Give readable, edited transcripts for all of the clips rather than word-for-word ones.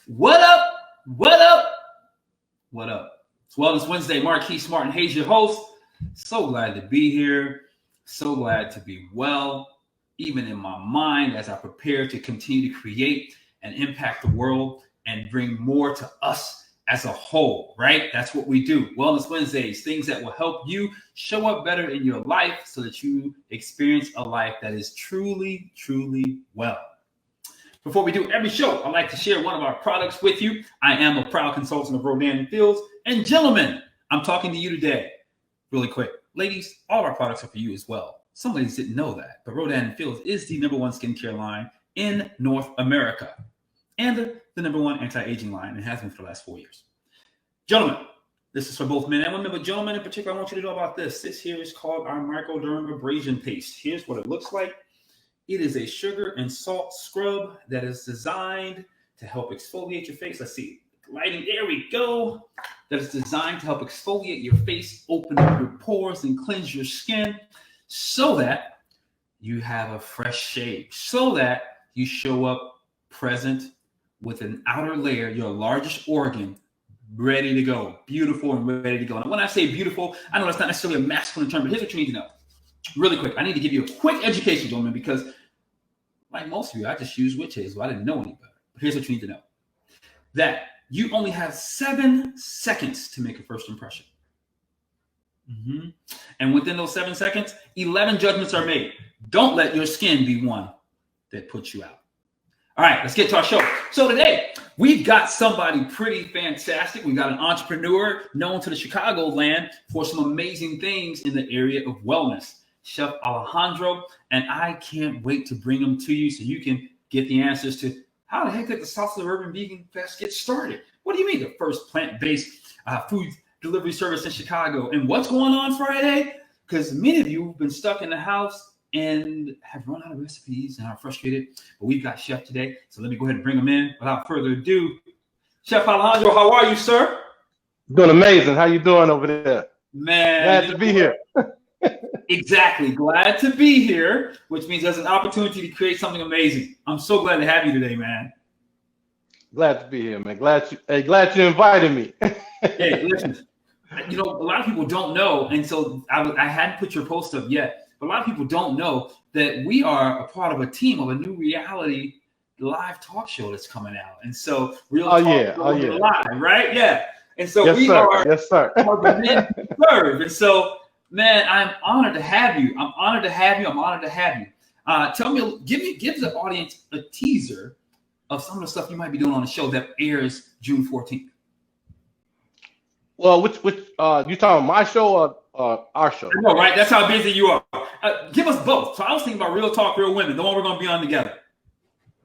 What up? What up? What up? It's Wellness Wednesday. Marquise Martin Hayes, your host. So glad to be here. So glad to be well, even in my mind, as I prepare to continue to create and impact the world and bring more to us as a whole, right? That's what we do. Wellness Wednesdays, things that will help you show up better in your life so that you experience a life that is truly, truly well. Before we do every show, I'd like to share one of our products with you. I am a proud consultant of Rodan & Fields. And gentlemen, I'm talking to you today. Really quick. Ladies, all of our products are for you as well. Some ladies didn't know that, but Rodan & Fields is the #1 skincare line in North America and the #1 anti-aging line and has been for the last 4 years. Gentlemen, this is for both men and women, but gentlemen in particular, I want you to know about this. This here is called our Microderm Abrasion Paste. Here's what it looks like. It is a sugar and salt scrub that is designed to help exfoliate your face. Let's see, lighting, there we go. That is designed to help exfoliate your face, open up your pores, and cleanse your skin so that you have a fresh shave, so that you show up present with an outer layer, your largest organ, ready to go, beautiful and ready to go. And when I say beautiful, I know that's not necessarily a masculine term, but here's what you need to know. Really quick, I need to give you a quick education, gentlemen, because like most of you, I just use witch hazel. I didn't know any better. But here's what you need to know. That you only have 7 seconds to make a first impression. And within those 7 seconds, 11 judgments are made. Don't let your skin be one that puts you out. All right, let's get to our show. So today, we've got somebody pretty fantastic. We've got an entrepreneur known to the Chicagoland for some amazing things in the area of wellness. Chef Alejandro, and I can't wait to bring them to you so you can get the answers to how the heck did the Suburban Vegan Fest get started? What do you mean the first plant-based food delivery service in Chicago? And what's going on Friday? Because many of you have been stuck in the house and have run out of recipes and are frustrated. But we've got Chef today, so let me go ahead and bring him in without further ado. Chef Alejandro, how are you, sir? Doing amazing. How you doing over there? Man, glad to be here. Exactly. Glad to be here, which means there's an opportunity to create something amazing. I'm so glad to have you today, man. Glad to be here, man. Glad you invited me. Hey, listen, you know, a lot of people don't know, and so I hadn't put your post up yet, but a lot of people don't know that we are a part of a team of a new reality live talk show that's coming out. And so Real Talk Live, right? Yeah. And so yes, we sir. are yes, sir. serve. And so man, I'm honored to have you. I'm honored to have you. Tell me, give the audience a teaser of some of the stuff you might be doing on the show that airs June 14th. Well, which you talking about my show or our show? I know, right? That's how busy you are. Give us both. So I was thinking about Real Talk, Real Women, the one we're going to be on together.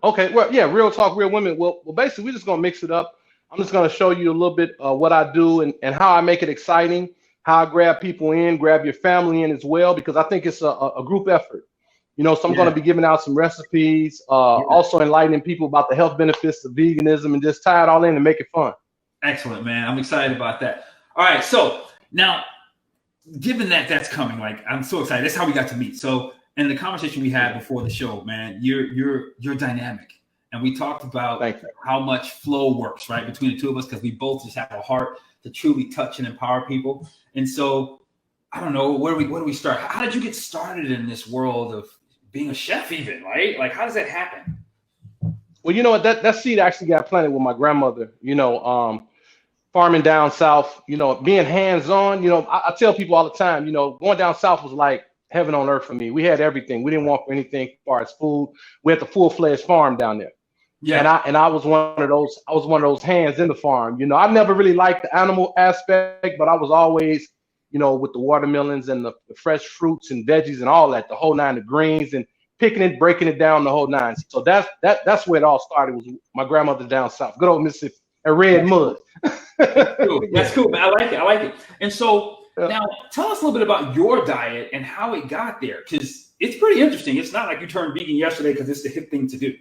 Okay, well, yeah, Real Talk, Real Women. Well, basically, we're just going to mix it up. I'm just going to show you a little bit what I do and how I make it exciting. How I grab people in, grab your family in as well, because I think it's a group effort. You know, so I'm going to be giving out some recipes, also enlightening people about the health benefits of veganism and just tie it all in and make it fun. Excellent, man. I'm excited about that. All right. So now, given that that's coming, like I'm so excited. That's how we got to meet. So in the conversation we had before the show, man, you're dynamic. And we talked about how much flow works, right, between the two of us, because we both just have a heart to truly touch and empower people. And so, I don't know, where do we start? How did you get started in this world of being a chef even, right? Like, how does that happen? Well, you know what, that seed actually got planted with my grandmother, you know, farming down south, you know, being hands-on. You know, I tell people all the time, you know, going down south was like heaven on earth for me. We had everything. We didn't want for anything as far as food. We had the full-fledged farm down there. Yeah, and I was one of those. I was one of those hands in the farm. You know, I never really liked the animal aspect, but I was always, you know, with the watermelons and the fresh fruits and veggies and all that, the whole nine, the greens, and picking it, breaking it down, the whole nine. So that's where it all started. Was my grandmother down south, good old Mississippi, and red mud. That's cool, man. I like it. And so now, tell us a little bit about your diet and how it got there, because it's pretty interesting. It's not like you turned vegan yesterday because it's the hip thing to do.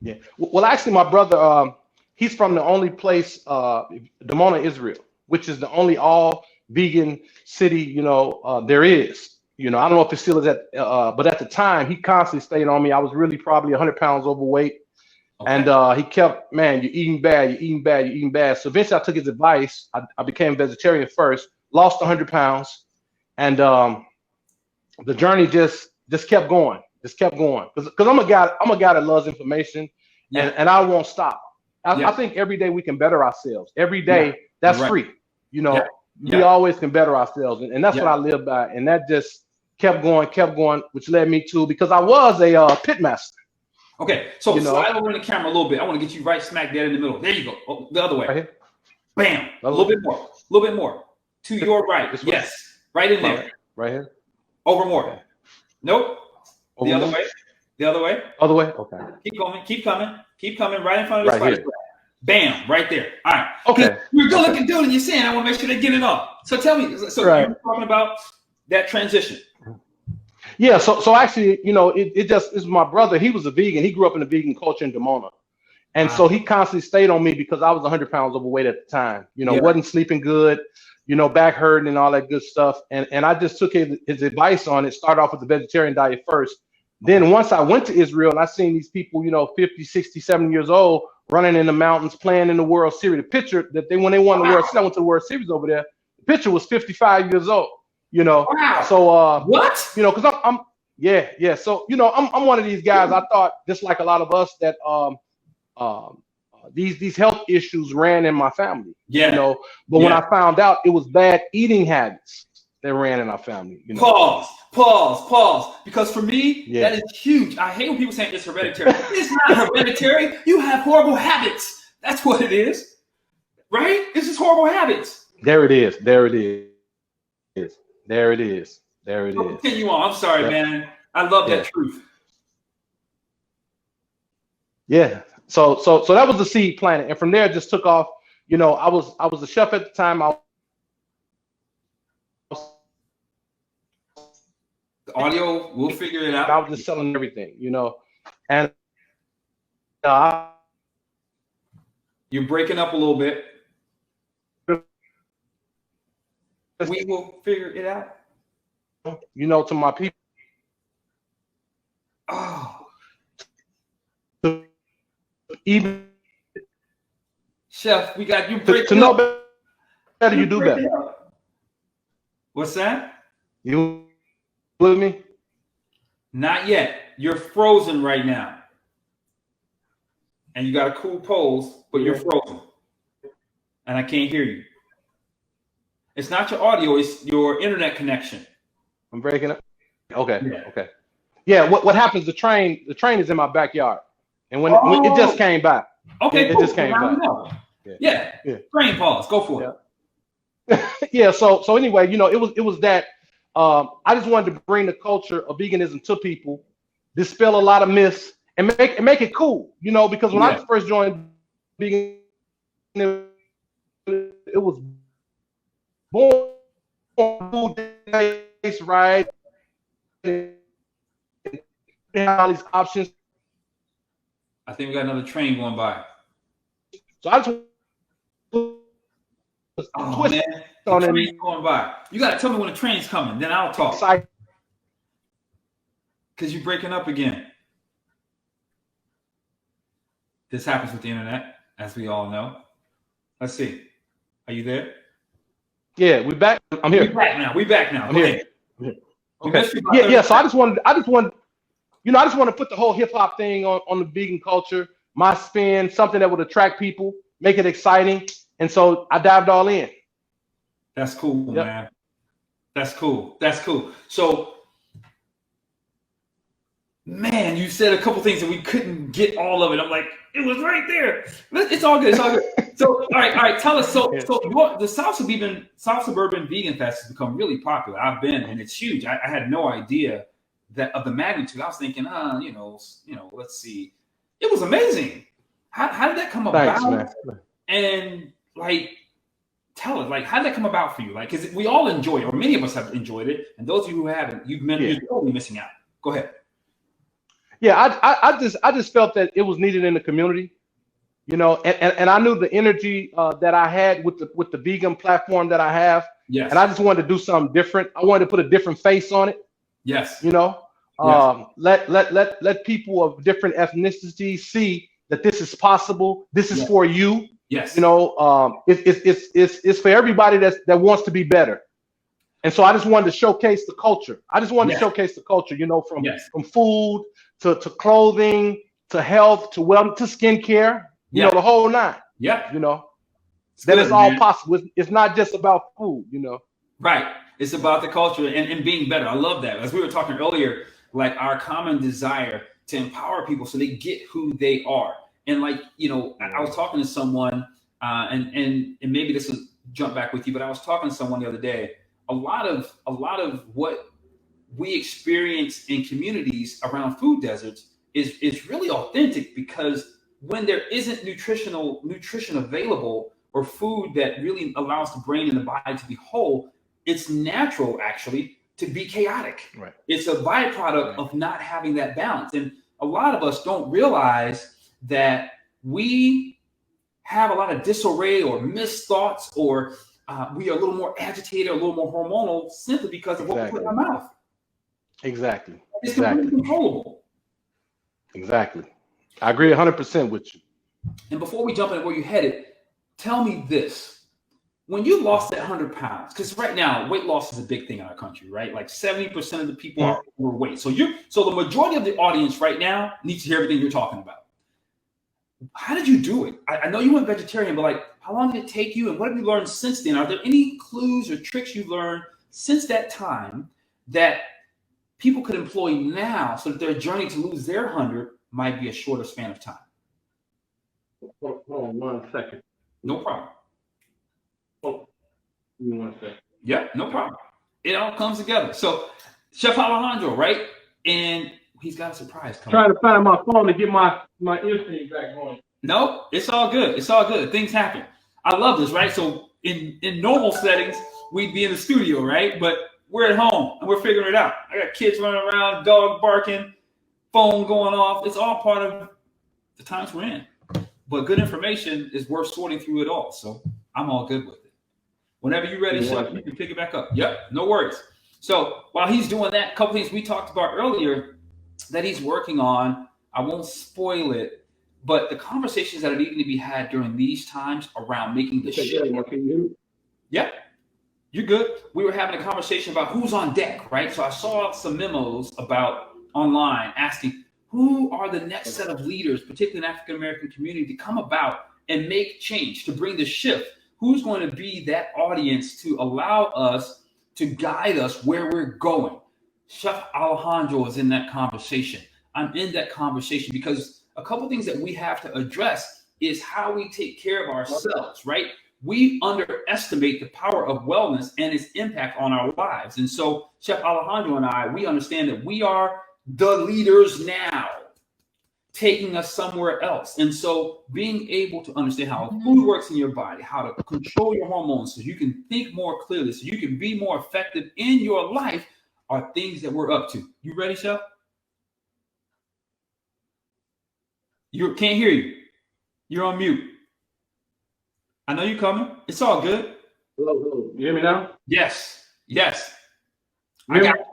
Yeah. Well, actually, my brother, he's from the only place, Dimona, Israel, which is the only all vegan city, you know, there is. You know, I don't know if it still is but at the time, he constantly stayed on me. I was really probably 100 pounds overweight. And he kept, man, you're eating bad, you're eating bad, you're eating bad. So eventually I took his advice. I became vegetarian first, lost 100 pounds. And the journey just kept going, Because I'm a guy that loves information, and I won't stop. I think every day we can better ourselves. Every day, that's free. You know, we always can better ourselves. And that's what I live by. And that just kept going, which led me to, because I was a pit master. Okay, so slide over in the camera a little bit. I want to get you right smack dead in the middle. There you go. Oh, the other way. Right here. Bam. A little bit more. To your right. Yes. Right in there. Right here. Over more. Nope. Over the other more. way. The other way. Other way. Okay. Keep coming. Right in front of the spice. Bam. Right there. All right. Okay. You're good looking dude, and you're saying I want to make sure they get it off. So tell me. So you're talking about that transition. Yeah, so actually, you know, it's my brother. He was a vegan. He grew up in the vegan culture in Demona. And so he constantly stayed on me because I was 100 pounds overweight at the time. You know, wasn't sleeping good, you know, back hurting and all that good stuff. And I just took his advice on it, started off with the vegetarian diet first. Then once I went to Israel and I seen these people, you know, 50, 60, 70 years old, running in the mountains, playing in the World Series. The picture that when they won the World Series, I went to the World Series over there, the picture was 55 years old. You know, so what? You know, because I'm So you know, I'm one of these guys. I thought, just like a lot of us, that these health issues ran in my family. You know, but when I found out it was bad eating habits that ran in our family. You know? Pause. Because for me, that is huge. I hate when people say it's hereditary. It's not hereditary. You have horrible habits. That's what it is, right? It's just horrible habits. There it is. Continue on. I'm sorry, man. I love that truth. Yeah. So that was the seed planted, and from there it just took off. You know, I was a chef at the time. The audio, we'll figure it out. I was just selling everything, you know, and you're breaking up a little bit. We will figure it out. You know, to my people. Even chef, we got you to know better. You do better. What's that? You with me? Not yet. You're frozen right now, and you got a cool pose, but you're frozen, and I can't hear you. It's not your audio; it's your internet connection. I'm breaking up. Okay. Okay. Yeah. What happens? The train is in my backyard, and when it just came by. Okay. It just came by. Yeah. Train pause. Go for it. Yeah. So anyway, you know, it was that. I just wanted to bring the culture of veganism to people, dispel a lot of myths, and make it cool. You know, because when I first joined vegan, it was born right, all these options. I think we got another train going by. So I just man, the train's going by. You got to tell me when the train's coming, then I'll talk. Because you're breaking up again. This happens with the internet, as we all know. Let's see. Are you there? Yeah, we back. I'm here. We back now. I'm here. Okay. Yeah. So I just want, you know, I just want to put the whole hip hop thing on the vegan culture, my spin, something that would attract people, make it exciting, and so I dived all in. That's cool, man. That's cool. So, man, you said a couple things and we couldn't get all of it. I'm like, it was right there. It's all good. So, all right. Tell us. So the South Suburban Vegan Fest has become really popular. I've been, and it's huge. I had no idea that of the magnitude. I was thinking, you know, let's see. It was amazing. How did that come about? Thanks, man. And like, tell us, like, how did that come about for you? Like, because we all enjoy it, or many of us have enjoyed it, and those of you who haven't, you're totally missing out. Go ahead. Yeah, I just felt that it was needed in the community, you know, and I knew the energy that I had with the vegan platform that I have. Yes. And I just wanted to do something different. I wanted to put a different face on it. Yes. You know, let people of different ethnicities see that this is possible. This is for you. Yes. You know, it's for everybody that wants to be better. And so I just wanted to showcase the culture. I just wanted to showcase the culture, you know, from food to clothing to health to wellness to skincare, you know, the whole nine. Yeah. You know, that is all possible. It's not just about food, you know. Right. It's about the culture and being better. I love that. As we were talking earlier, like our common desire to empower people so they get who they are. And like, you know, I was talking to someone and maybe this will jump back with you, but I was talking to someone the other day. A lot of what we experience in communities around food deserts is really authentic, because when there isn't nutrition available or food that really allows the brain and the body to be whole, it's natural actually to be chaotic. Right. It's a byproduct of not having that balance. And a lot of us don't realize that we have a lot of disarray or missed thoughts, or we are a little more agitated, a little more hormonal, simply because of what we put in our mouth. Exactly. It's completely controllable. Exactly. I agree 100% with you. And before we jump into where you headed, tell me this. When you lost that 100 pounds, because right now weight loss is a big thing in our country, right? Like 70% of the people are overweight. So the majority of the audience right now needs to hear everything you're talking about. How did you do it? I know you went vegetarian, but like, how long did it take you, and what have you learned since then? Are there any clues or tricks you've learned since that time that people could employ now so that their journey to lose their 100 might be a shorter span of time? Hold on 1 second. No problem. Oh, give me 1 second. Yeah, no problem. It all comes together. So, Chef Alejandro, right? And he's got a surprise coming. Trying to find my phone to get my earphone back going. No, it's all good. It's all good. Things happen. I love this, right? So in normal settings, we'd be in the studio, right? But we're at home and we're figuring it out. I got kids running around, dog barking, phone going off. It's all part of the times we're in. But good information is worth sorting through it all. So I'm all good with it. Whenever you're ready, Chef, you can pick it back up. Yep, no worries. So while he's doing that, a couple things we talked about earlier that he's working on, I won't spoil it, but the conversations that are needing to be had during these times around making the shift. Yeah, you're good. We were having a conversation about who's on deck, right? So I saw some memos about online asking who are the next set of leaders, particularly in the African-American community, to come about and make change, to bring the shift. Who's going to be that audience to allow us to guide us where we're going? Chef Alejandro is in that conversation. I'm in that conversation because a couple things that we have to address is how we take care of ourselves, right? We underestimate the power of wellness and its impact on our lives. And so Chef Alejandro and I, we understand that we are the leaders now, taking us somewhere else. And so being able to understand how food works in your body, how to control your hormones so you can think more clearly, so you can be more effective in your life, are things that we're up to. You ready, Chef? You can't hear you. You're on mute. I know you're coming. It's all good. Hello. You hear me now? Yes. I got you.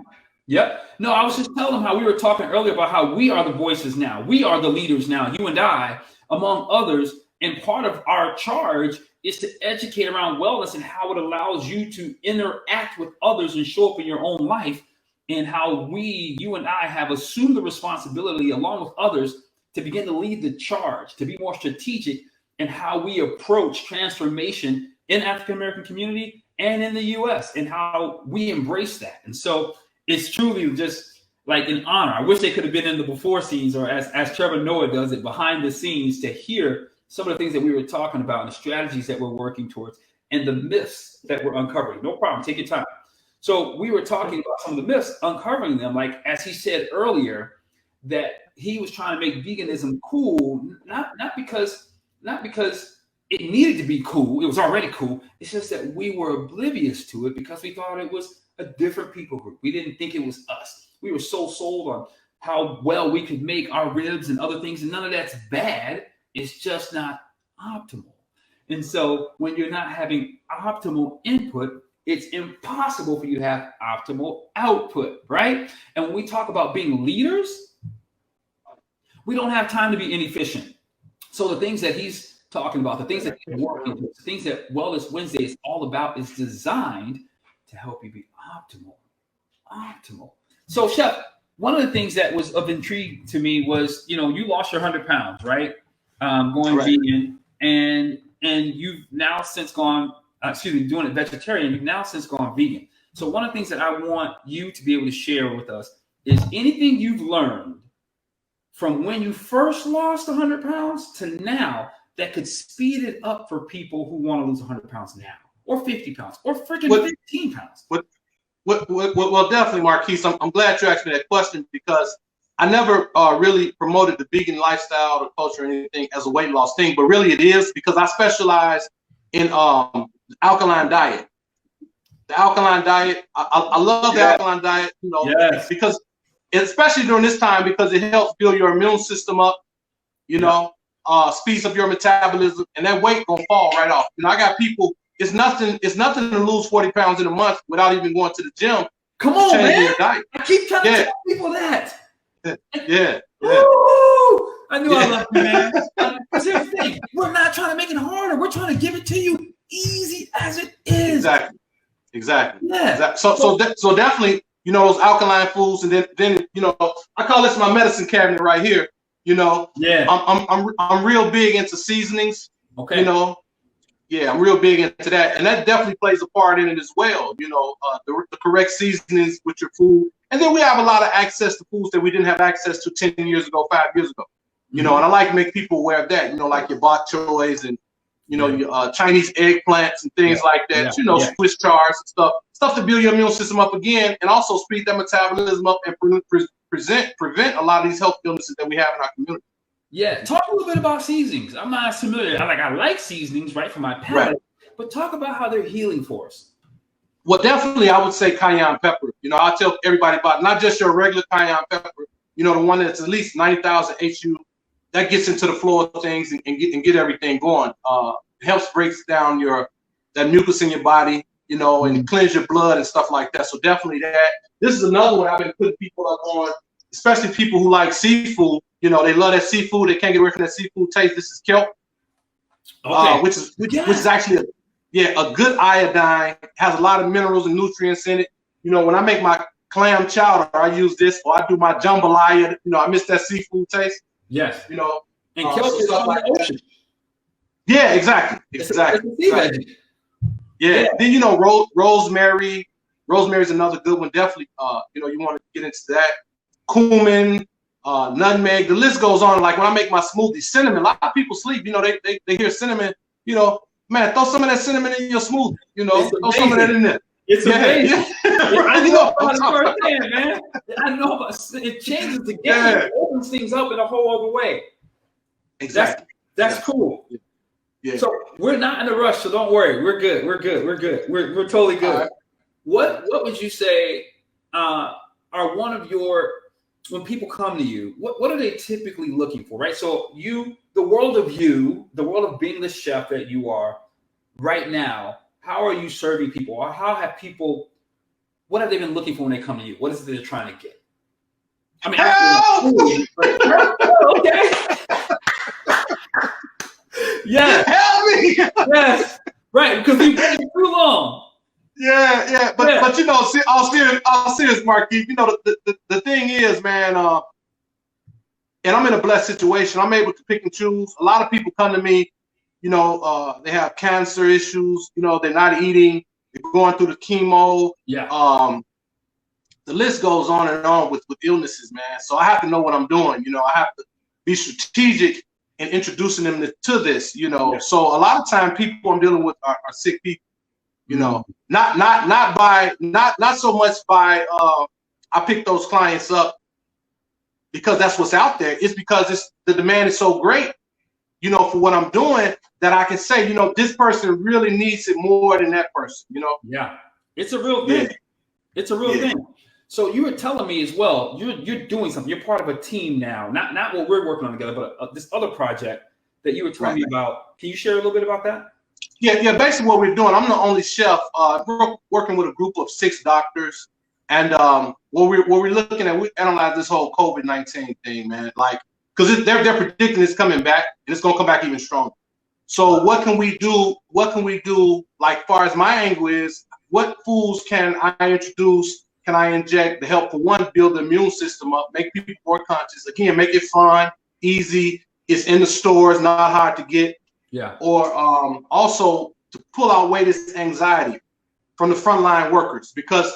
Yep. No, I was just telling them how we were talking earlier about how we are the voices now. We are the leaders now, you and I, among others. And part of our charge is to educate around wellness and how it allows you to interact with others and show up in your own life, and how you and I have assumed the responsibility along with others to begin to lead the charge, to be more strategic in how we approach transformation in African-American community and in the U.S. and how we embrace that. And so it's truly just like an honor. I wish they could have been in the before scenes, or as Trevor Noah does it, behind the scenes, to hear some of the things that we were talking about and the strategies that we're working towards and the myths that we're uncovering. No problem. Take your time. So we were talking about some of the myths, uncovering them, like as he said earlier, that he was trying to make veganism cool, not because it needed to be cool. It was already cool. It's just that we were oblivious to it because we thought it was a different people group. We didn't think it was us. We were so sold on how well we could make our ribs and other things, and none of that's bad. It's just not optimal. And so when you're not having optimal input, it's impossible for you to have optimal output, right? And when we talk about being leaders, we don't have time to be inefficient. So the things that he's talking about, the things that he's working with, the things that Wellness Wednesday is all about is designed to help you be optimal. Optimal. So, Chef, one of the things that was of intrigue to me was, you lost your 100 pounds, right? Going vegan, and you've now since gone, doing it vegetarian. You've now since gone vegan. So one of the things that I want you to be able to share with us is anything you've learned from when you first lost 100 pounds to now that could speed it up for people who want to lose 100 pounds now, or 50 pounds, or freaking 15 pounds. Well, definitely, Marquise. I'm glad you asked me that question because I never really promoted the vegan lifestyle or culture or anything as a weight loss thing, but really it is because I specialize in alkaline diet. The alkaline diet, I love the alkaline diet, because especially during this time, because it helps build your immune system up, speeds up your metabolism, and that weight gonna fall right off. I got people. It's nothing to lose 40 pounds in a month without even going to the gym. Come on, man! I keep trying to tell people that. Yeah. Woo! I knew I loved you, man. Because here's the thing: we're not trying to make it harder. We're trying to give it to you easy as it is. Exactly. Yeah. Exactly. So definitely, those alkaline foods, and then I call this my medicine cabinet right here. Yeah. I'm real big into seasonings. Okay. I'm real big into that, and that definitely plays a part in it as well. The correct seasonings with your food, and then we have a lot of access to foods that we didn't have access to 10 years ago, 5 years ago. And I like to make people aware of that. Like your bok choys and your Chinese eggplants and things like that. Swiss chars and stuff to build your immune system up again, and also speed that metabolism up and prevent a lot of these health illnesses that we have in our community. Yeah, talk a little bit about seasonings. I'm not familiar. I like seasonings, right, for my palate. Right. But talk about how they're healing for us. Well, definitely, I would say cayenne pepper. I tell everybody about not just your regular cayenne pepper. The one that's at least 90,000 HU. That gets into the flow of things and get everything going. It helps breaks down that mucus in your body, and cleanse your blood and stuff like that. So definitely that. This is another one I've been putting people up on, especially people who like seafood. They love that seafood. They can't get away from that seafood taste. This is kelp, which is actually a good iodine. Has a lot of minerals and nutrients in it. When I make my clam chowder, I use this, or I do my jambalaya. I miss that seafood taste. Yes. And kelp is on the ocean. Yeah, exactly. Yeah. Then rosemary. Rosemary is another good one. Definitely. You want to get into that. Cumin. Nutmeg, the list goes on. Like when I make my smoothie, cinnamon. A lot of people sleep. They hear cinnamon. Man, throw some of that cinnamon in your smoothie. Throw some of that in there. It's amazing. I know about it, man. I know about it. Changes the game. It opens things up in a whole other way. Exactly. That's cool. Yeah. So we're not in a rush. So don't worry. We're good. We're totally good. Right. What would you say are one of your, when people come to you, what are they typically looking for, right? So the world of being the chef that you are right now, how are you serving people? Or what have they been looking for when they come to you? What is it they're trying to get? I mean, okay. Yeah. Help me. Yes. Right, because we've waited too long. Yeah. But I'll serious, Marquis. The thing is, man, and I'm in a blessed situation. I'm able to pick and choose. A lot of people come to me, they have cancer issues, they're not eating, they're going through the chemo. Yeah. The list goes on and on with illnesses, man. So I have to know what I'm doing. I have to be strategic in introducing them to this, Yeah. So a lot of time people I'm dealing with are sick people. Not so much by I pick those clients up because that's what's out there. It's because the demand is so great, for what I'm doing that I can say, this person really needs it more than that person, Yeah, it's a real thing. Yeah. It's a real thing. So you were telling me as well, you're doing something. You're part of a team now, not what we're working on together, but this other project that you were telling me about. Can you share a little bit about that? Yeah. Basically, what we're doing, I'm the only chef. We're working with a group of 6 doctors, and what we're looking at, we analyze this whole COVID-19 thing, man. Like, because they're predicting it's coming back, and it's gonna come back even stronger. So what can we do? What can we do? Like, far as my angle is, what foods can I introduce? Can I inject to help, for one, build the immune system up, make people more conscious? Again, make it fun, easy. It's in the stores, not hard to get. Yeah. Or also to pull away this anxiety from the frontline workers, because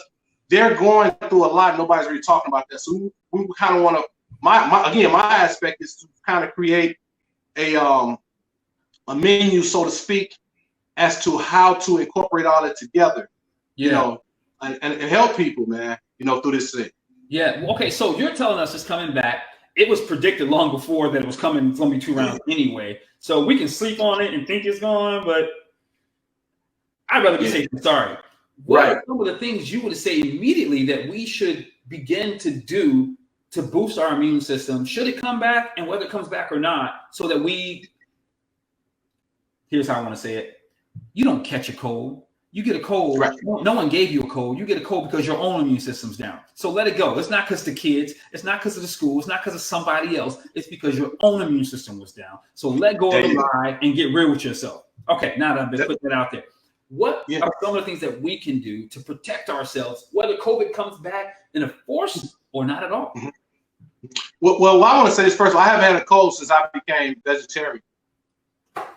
they're going through a lot. Nobody's really talking about that. So we kind of want to. My aspect is to kind of create a menu, so to speak, as to how to incorporate all that together. Yeah. You know, and help people, man. You know, through this thing. Yeah. Okay. So you're telling us it's coming back. It was predicted long before that it was coming. It's going to be 2 rounds anyway. So we can sleep on it and think it's gone, but I'd rather be safe than sorry. What are some of the things you would say immediately that we should begin to do to boost our immune system, should it come back, and whether it comes back or not, so that here's how I want to say it. You don't catch a cold. You get a cold. Right. No one gave you a cold. You get a cold because your own immune system's down. So let it go. It's not because the kids. It's not because of the school. It's not because of somebody else. It's because your own immune system was down. So let go of the lie and get real with yourself. Okay, now that I've been putting that out there. What are some of the things that we can do to protect ourselves, whether COVID comes back in a force or not at all? Well, I want to say this first. I haven't had a cold since I became vegetarian.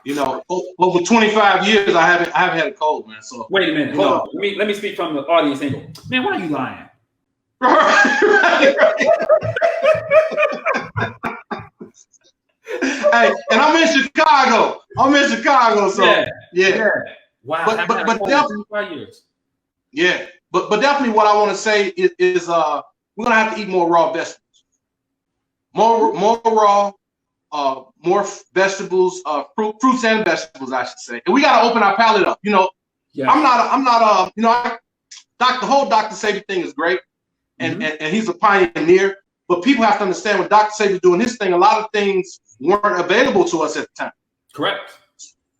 You know, over 25 years, I haven't had a cold, man. So wait a minute, hold on. Let me speak from the audience angle. Man, why are you lying? Right. Hey, and I'm in Chicago. So yeah. Wow. But definitely 5 years. Yeah, but definitely what I want to say is we're gonna have to eat more raw vegetables. More raw. More vegetables, fruits and vegetables, I should say. And we got to open our palate up. You know, I'm not, you know, the whole Dr. Sabi thing is great. And he's a pioneer, but people have to understand when Dr. Sabi's doing his thing, a lot of things weren't available to us at the time. Correct.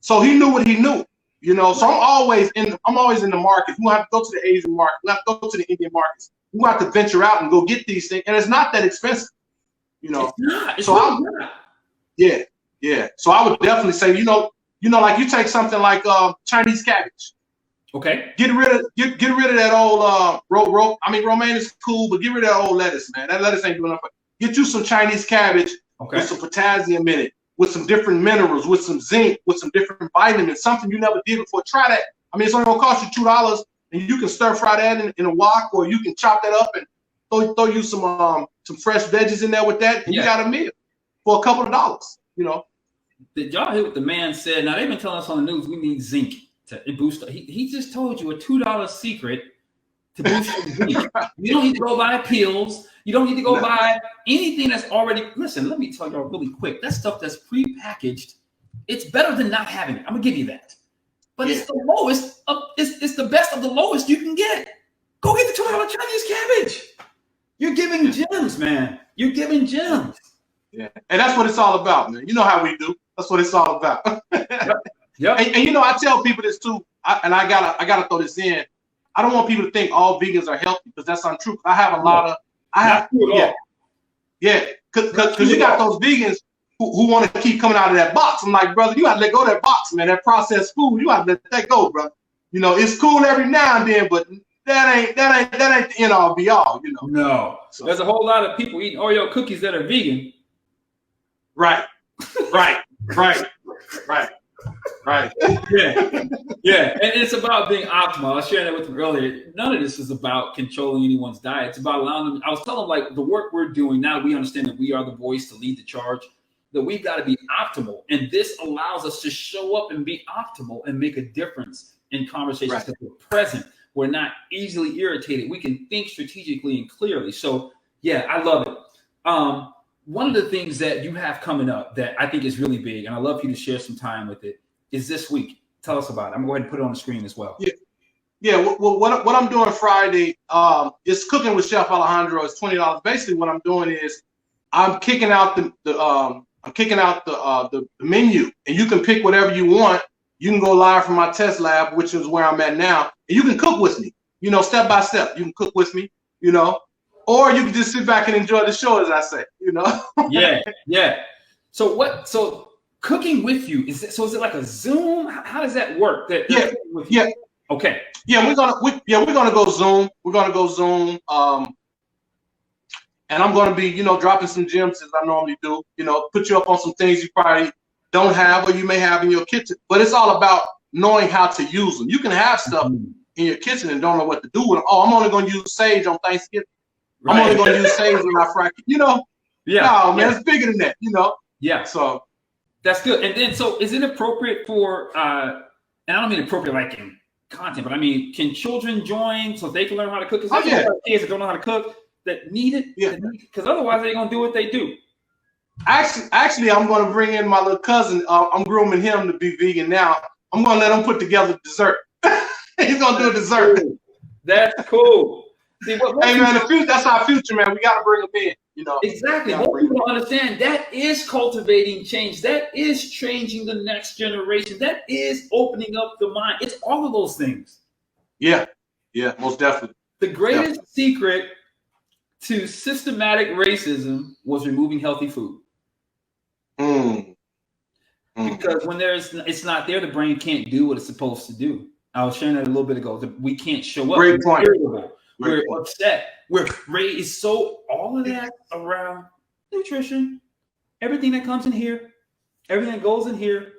So he knew what he knew, you know, so I'm always in the market. We have to go to the Asian market. We have to go to the Indian markets. We have to venture out and go get these things. And it's not that expensive, you know. It's not. Yeah. So I would definitely say, you know, like you take something like Chinese cabbage. Okay. Get rid of that old romaine is cool, but get rid of that old lettuce, man. That lettuce ain't doing nothing. Get you some Chinese cabbage with some potassium in it, with some different minerals, with some zinc, with some different vitamins, something you never did before. Try that. I mean, it's only gonna cost you $2, and you can stir fry that in a wok, or you can chop that up and throw you some fresh veggies in there with that, and you got a meal for a couple of dollars, you know. Did y'all hear what the man said? Now, they've been telling us on the news we need zinc to boost. He just told you a $2 secret to boost your zinc. You don't need to go buy pills. You don't need to go buy anything that's already. Listen, let me tell y'all really quick. That stuff that's pre-packaged, it's better than not having it. I'm gonna give you that. But it's the lowest. It's the best of the lowest you can get. Go get the $2 Chinese cabbage. You're giving gems, man. You're giving gems. Yeah, and that's what it's all about, man. You know how we do. That's what it's all about. Yep. And you know, I tell people this too, and I gotta throw this in. I don't want people to think all vegans are healthy, because that's untrue. I have a lot of, because you got those vegans who want to keep coming out of that box. I'm like, brother, you got to let go of that box, man. That processed food, you got to let that go, brother. You know, it's cool every now and then, but that ain't the end all be all. You know. No. So there's a whole lot of people eating Oreo cookies that are vegan. Right. Yeah. And it's about being optimal. I was sharing that with them earlier. None of this is about controlling anyone's diet. It's about allowing them. I was telling them, like, the work we're doing now, we understand that we are the voice to lead the charge, that we've got to be optimal. And this allows us to show up and be optimal and make a difference in conversations, because we're present. We're not easily irritated. We can think strategically and clearly. So, yeah, I love it. One of the things that you have coming up that I think is really big, and I'd love for you to share some time with it, is this week. Tell us about it. I'm going to go ahead and put it on the screen as well. Yeah. Well, what I'm doing Friday is Cooking with Chef Alejandro. It's $20. Basically, what I'm doing is I'm kicking out the menu, and you can pick whatever you want. You can go live from my test lab, which is where I'm at now, and you can cook with me. You know, step by step. You can cook with me. You know. or you can just sit back and enjoy the show, as I say, you know. Yeah. So cooking with you is it like a Zoom? How does that work? Yeah. Okay. Yeah, we're gonna go Zoom. We're gonna go Zoom. And I'm gonna be, dropping some gems as I normally do. Put you up on some things you probably don't have or you may have in your kitchen. But it's all about knowing how to use them. You can have stuff in your kitchen and don't know what to do with them. Oh, I'm only gonna use sage on Thanksgiving. Right. I'm only gonna use sage when I fry. No, man, it's bigger than that. Yeah. So that's good. And then, so is it appropriate for? And I don't mean appropriate like in content, but I mean, can children join so they can learn how to cook? Because there's a lot of kids that don't know how to cook that need it. Yeah. Because otherwise, they're gonna do what they do. Actually, I'm gonna bring in my little cousin. I'm grooming him to be vegan now. I'm gonna let him put together dessert. He's gonna do a dessert. That's cool. See, hey man, that's our future, man. We gotta bring him in. Exactly. Most people don't understand that is cultivating change. That is changing the next generation. That is opening up the mind. It's all of those things. Yeah, most definitely. The greatest secret to systematic racism was removing healthy food. Because when it's not there, the brain can't do what it's supposed to do. I was sharing that a little bit ago. We can't show up. Great point. We're upset. We're raised. So all of that around nutrition, everything that comes in here, everything that goes in here.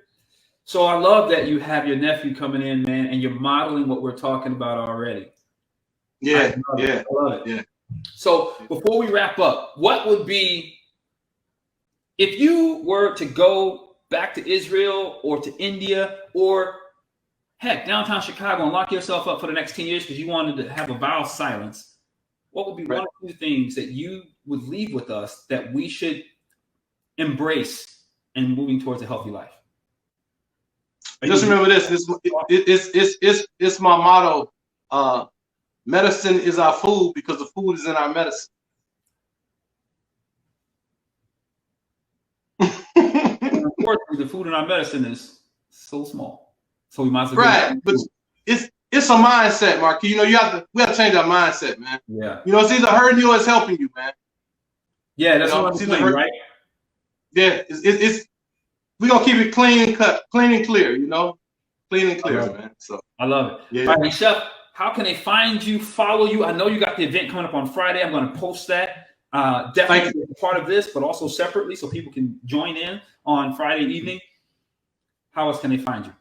So I love that you have your nephew coming in, man, and you're modeling what we're talking about already. I love it. Yeah. So before we wrap up, what would be, if you were to go back to Israel or to India or heck, downtown Chicago and lock yourself up for the next 10 years because you wanted to have a vow of silence, what would be one or two things that you would leave with us that we should embrace in moving towards a healthy life? Just remember this. It's my motto. Medicine is our food because the food is in our medicine. Unfortunately, the food in our medicine is so small. So we might as well. Right, but it's a mindset, Mark. We have to change our mindset, man. Yeah. It's either hurting you or it's helping you, man. Yeah, that's what I'm saying, right? Yeah, we're gonna keep it clean and clear, clean and clear, man. So I love it. Yeah. All right, Chef, how can they find you, follow you? I know you got the event coming up on Friday. I'm going to post that. Definitely part of this, but also separately so people can join in on Friday evening. How else can they find you?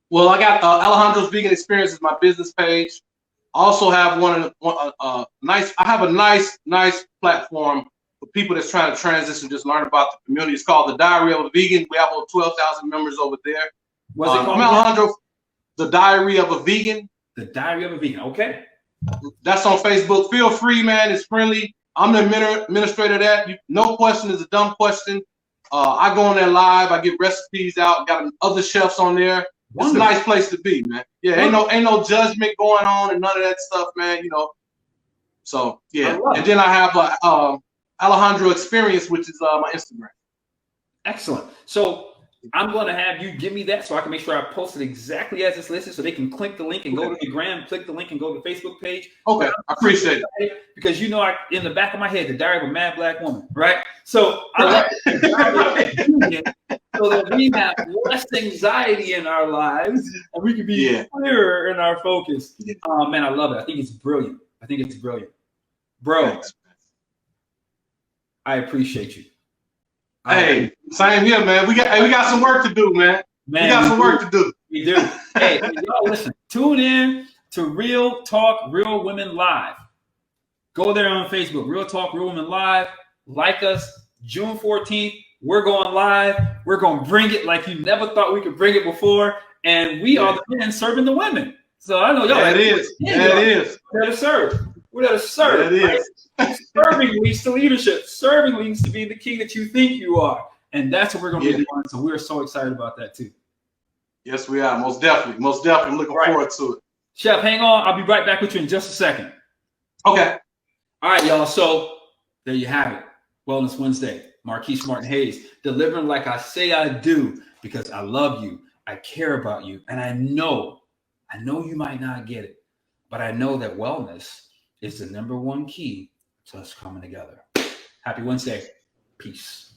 Well, I got Alejandro's Vegan Experience is my business page. I also have I have a nice platform for people that's trying to transition, just learn about the community. It's called The Diary of a Vegan. We have over 12,000 members over there. What's it called? I'm Alejandro, The Diary of a Vegan. The Diary of a Vegan. Okay. That's on Facebook. Feel free, man. It's friendly. I'm the administrator of that. No question is a dumb question. I go on there live. I get recipes out. Got other chefs on there. Wonderful. It's a nice place to be, man. Yeah, ain't no judgment going on and none of that stuff, man. So yeah, and then I have Alejandro Experience, which is my Instagram. Excellent. So I'm going to have you give me that so I can make sure I post it exactly as it's listed so they can click the link and go to the gram, click the link and go to the Facebook page. Okay, I appreciate it. Because in the back of my head, the Diary of a Mad Black Woman, right? So I love it. So that we have less anxiety in our lives and we can be clearer in our focus. Man, I love it. I think it's brilliant. Bro, thanks. I appreciate you. Hey, same here, man. We got some work to do, man. We got some work to do. We do. Hey, y'all listen. Tune in to Real Talk, Real Women Live. Go there on Facebook, Real Talk, Real Women Live. Like us. June 14th, we're going live. We're going to bring it like you never thought we could bring it before. And we are the men serving the women. So I know y'all. That is. We're there to serve. We're there to serve. That is. Right? Serving leads to leadership. Serving leads to being the king that you think you are. And that's what we're going to be doing. So we're so excited about that too. Yes, we are. Most definitely. Looking forward to it. Chef, hang on. I'll be right back with you in just a second. Okay. All right, y'all. So there you have it. Wellness Wednesday. Marquise Martin Hayes, delivering like I say I do, because I love you, I care about you, and I know you might not get it, but I know that wellness is the #1 key to us coming together. Happy Wednesday. Peace.